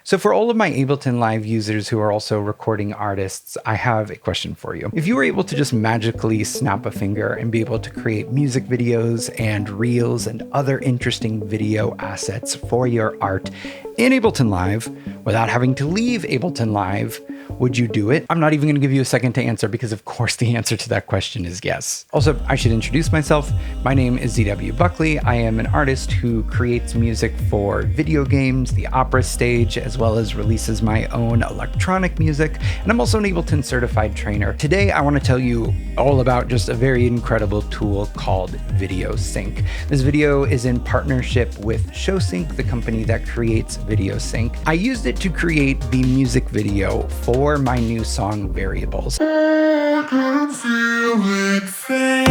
So for all of my Ableton Live users who are also recording artists, I have a question for you. If you were able to just magically snap a finger and be able to create music videos and reels and other interesting video assets for your art in Ableton Live without having to leave Ableton Live, would you do it? I'm not even going to give you a second to answer because of course the answer to that question is yes. Also, I should introduce myself. My name is ZW Buckley. I am an artist who creates music for video games, the opera stage, as well as releases my own electronic music. And I'm also an Ableton certified trainer. Today, I want to tell you all about just a very incredible tool called Videosync. This video is in partnership with Showsync, the company that creates Videosync. I used it to create the music video for my new song Variables. I can feel it fade.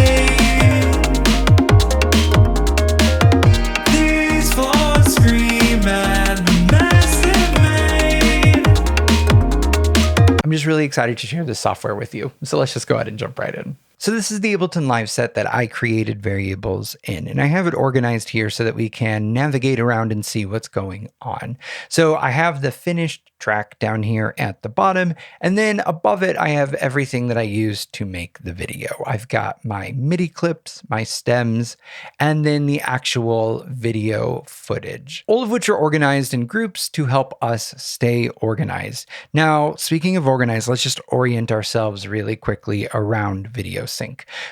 These floors scream at the massive. I'm just really excited to share this software with you. So let's just go ahead and jump right in. So this is the Ableton Live set that I created variables in, and I have it organized here so that we can navigate around and see what's going on. So I have the finished track down here at the bottom, and then above it, I have everything that I used to make the video. I've got my MIDI clips, my stems, and then the actual video footage, all of which are organized in groups to help us stay organized. Now, speaking of organized, let's just orient ourselves really quickly around Videosync.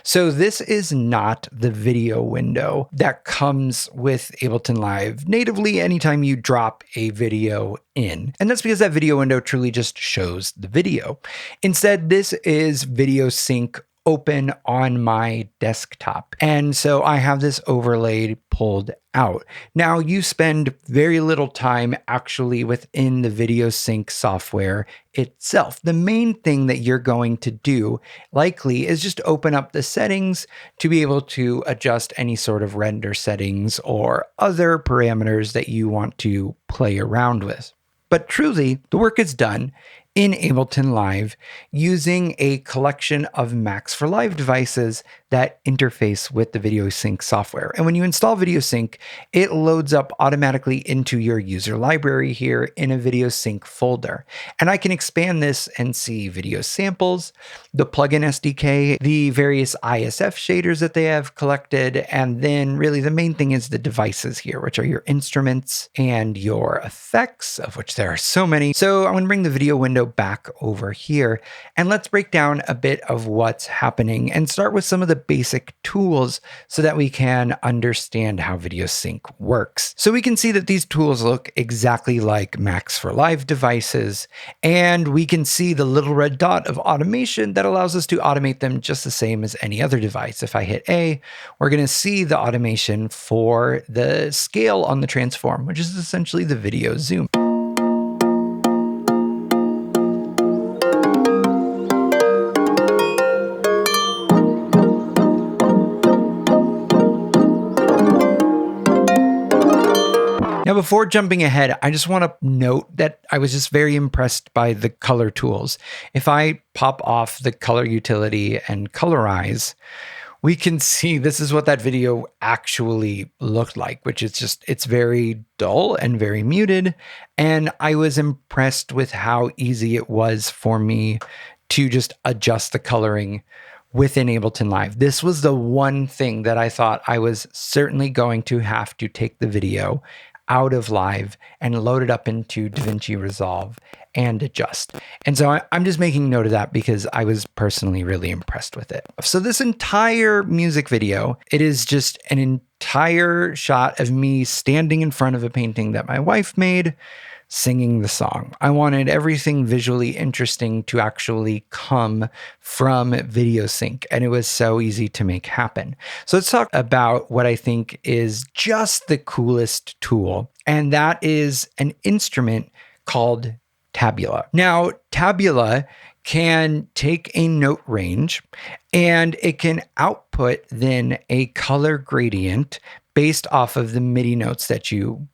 So this is not the video window that comes with Ableton Live natively anytime you drop a video in. And that's because that video window truly just shows the video. Instead, this is Videosync open on my desktop. And so I have this overlay pulled out. Now you spend very little time actually within the Videosync software itself. The main thing that you're going to do likely is just open up the settings to be able to adjust any sort of render settings or other parameters that you want to play around with. But truly, the work is done in Ableton Live using a collection of Max for Live devices that interface with the Videosync software. And when you install Videosync, it loads up automatically into your user library here in a Videosync folder. And I can expand this and see video samples, the plugin SDK, the various ISF shaders that they have collected, and then really the main thing is the devices here, which are your instruments and your effects, of which there are so many. So I'm going to bring the video window back over here, and let's break down a bit of what's happening and start with some of the basic tools so that we can understand how Videosync works. So we can see that these tools look exactly like Max for Live devices, and we can see the little red dot of automation that allows us to automate them just the same as any other device. If I hit A, we're going to see the automation for the scale on the transform, which is essentially the video zoom. Now, before jumping ahead, I just want to note that I was just very impressed by the color tools. If I pop off the color utility and colorize, we can see this is what that video actually looked like, which is just, it's very dull and very muted. And I was impressed with how easy it was for me to just adjust the coloring within Ableton Live. This was the one thing that I thought I was certainly going to have to take the video out of Live and load it up into DaVinci Resolve and adjust. And so I'm just making note of that because I was personally really impressed with it. So this entire music video, it is just an entire shot of me standing in front of a painting that my wife made, singing the song. I wanted everything visually interesting to actually come from Videosync, and it was so easy to make happen. So let's talk about what I think is just the coolest tool, and that is an instrument called Tabula. Now, Tabula can take a note range and it can output then a color gradient based off of the MIDI notes that you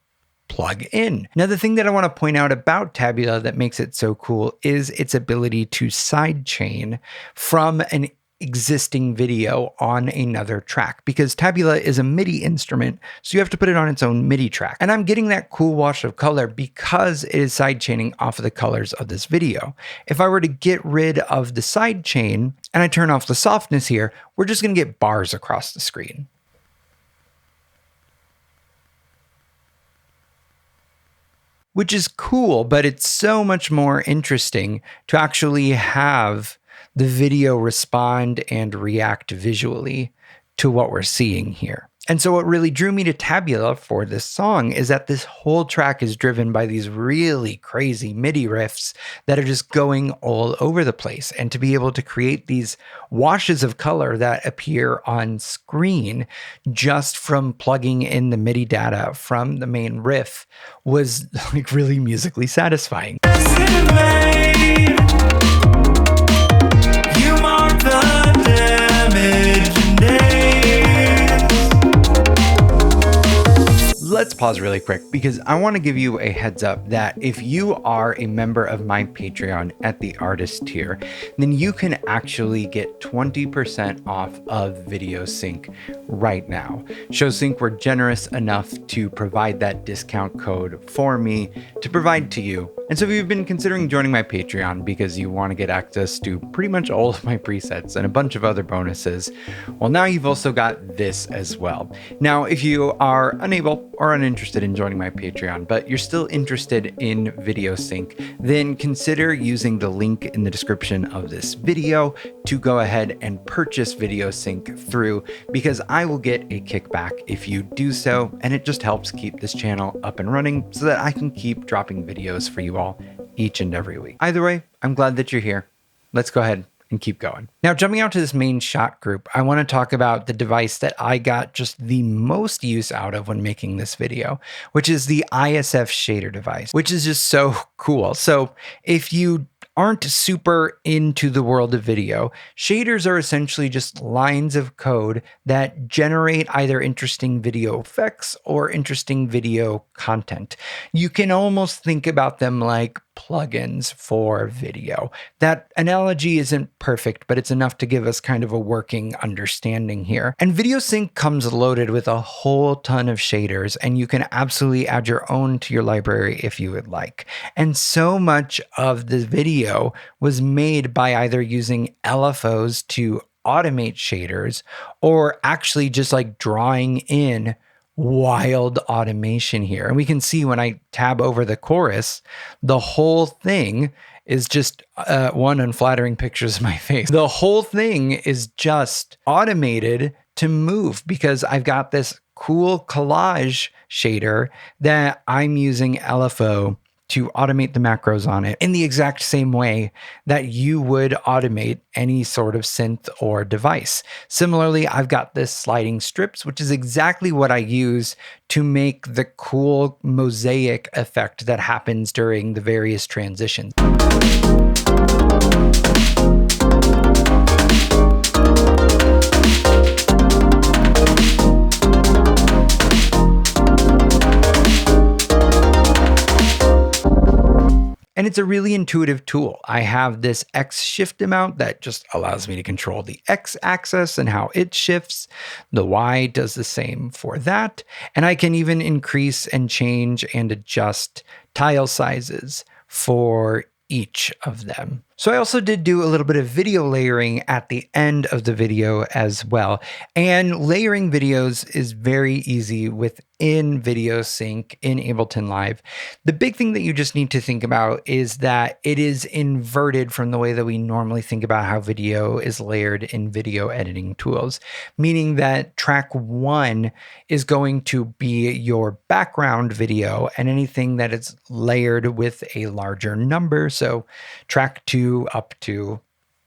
plug in. Now, the thing that I want to point out about Tabula that makes it so cool is its ability to sidechain from an existing video on another track, because Tabula is a MIDI instrument, so you have to put it on its own MIDI track. And I'm getting that cool wash of color because it is sidechaining off of the colors of this video. If I were to get rid of the sidechain and I turn off the softness here, we're just going to get bars across the screen. Which is cool, but it's so much more interesting to actually have the video respond and react visually to what we're seeing here. And so what really drew me to Tabula for this song is that this whole track is driven by these really crazy MIDI riffs that are just going all over the place. And to be able to create these washes of color that appear on screen just from plugging in the MIDI data from the main riff was like really musically satisfying. Let's pause really quick because I want to give you a heads up that if you are a member of my Patreon at the artist tier, then you can actually get 20% off of Videosync right now. ShowSync were generous enough to provide that discount code for me to provide to you. And so if you've been considering joining my Patreon because you want to get access to pretty much all of my presets and a bunch of other bonuses, well, now you've also got this as well. Now, if you are unable or uninterested in joining my Patreon, but you're still interested in Videosync, then consider using the link in the description of this video to go ahead and purchase Videosync through, because I will get a kickback if you do so, and it just helps keep this channel up and running so that I can keep dropping videos for you all each and every week. Either way, I'm glad that you're here. Let's go ahead and keep going. Now, jumping out to this main shot group, I want to talk about the device that I got just the most use out of when making this video, which is the ISF Shader device, which is just so cool. So if you aren't super into the world of video, shaders are essentially just lines of code that generate either interesting video effects or interesting video content. You can almost think about them like plugins for video. That analogy isn't perfect, but it's enough to give us kind of a working understanding here. And Videosync comes loaded with a whole ton of shaders, and you can absolutely add your own to your library if you would like. And so much of the video was made by either using LFOs to automate shaders or actually just like drawing in wild automation here. And we can see when I tab over the chorus, the whole thing is just one, unflattering pictures of my face. The whole thing is just automated to move because I've got this cool collage shader that I'm using LFO to automate the macros on it in the exact same way that you would automate any sort of synth or device. Similarly, I've got this sliding strips, which is exactly what I use to make the cool mosaic effect that happens during the various transitions. And it's a really intuitive tool. I have this X shift amount that just allows me to control the X axis and how it shifts. The Y does the same for that. And I can even increase and change and adjust tile sizes for each of them. So I also did do a little bit of video layering at the end of the video as well. And layering videos is very easy within Videosync in Ableton Live. The big thing that you just need to think about is that it is inverted from the way that we normally think about how video is layered in video editing tools, meaning that track 1 is going to be your background video and anything that is layered with a larger number. So track 2 up to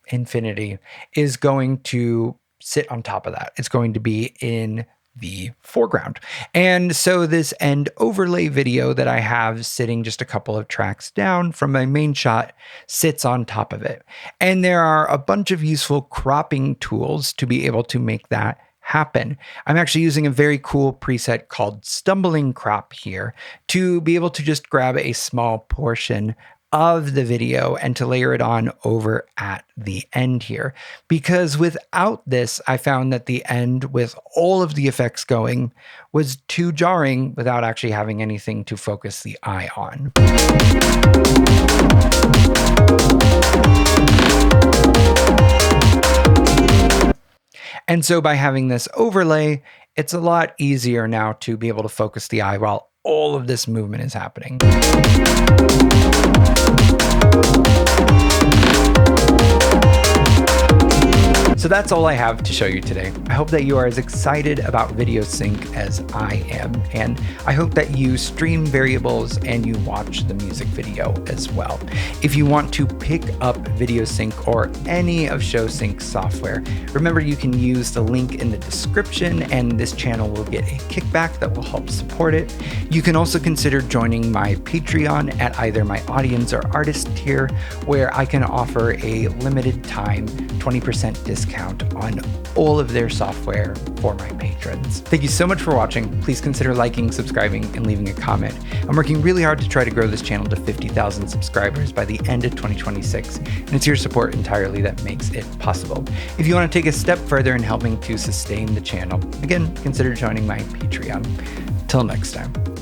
infinity is going to sit on top of that. It's going to be in the foreground. And so this end overlay video that I have sitting just a couple of tracks down from my main shot sits on top of it. And there are a bunch of useful cropping tools to be able to make that happen. I'm actually using a very cool preset called Stumbling Crop here to be able to just grab a small portion of the video and to layer it on over at the end here. Because without this, I found that the end with all of the effects going was too jarring without actually having anything to focus the eye on. And so by having this overlay, it's a lot easier now to be able to focus the eye while all of this movement is happening. So that's all I have to show you today. I hope that you are as excited about Videosync as I am, and I hope that you stream variables and you watch the music video as well. If you want to pick up Videosync or any of ShowSync's software, remember you can use the link in the description and this channel will get a kickback that will help support it. You can also consider joining my Patreon at either my audience or artist tier, where I can offer a limited time 20% discount on all of their software for my patrons. Thank you so much for watching. Please consider liking, subscribing, and leaving a comment. I'm working really hard to try to grow this channel to 50,000 subscribers by the end of 2026, and it's your support entirely that makes it possible. If you want to take a step further in helping to sustain the channel, again, consider joining my Patreon. Till next time.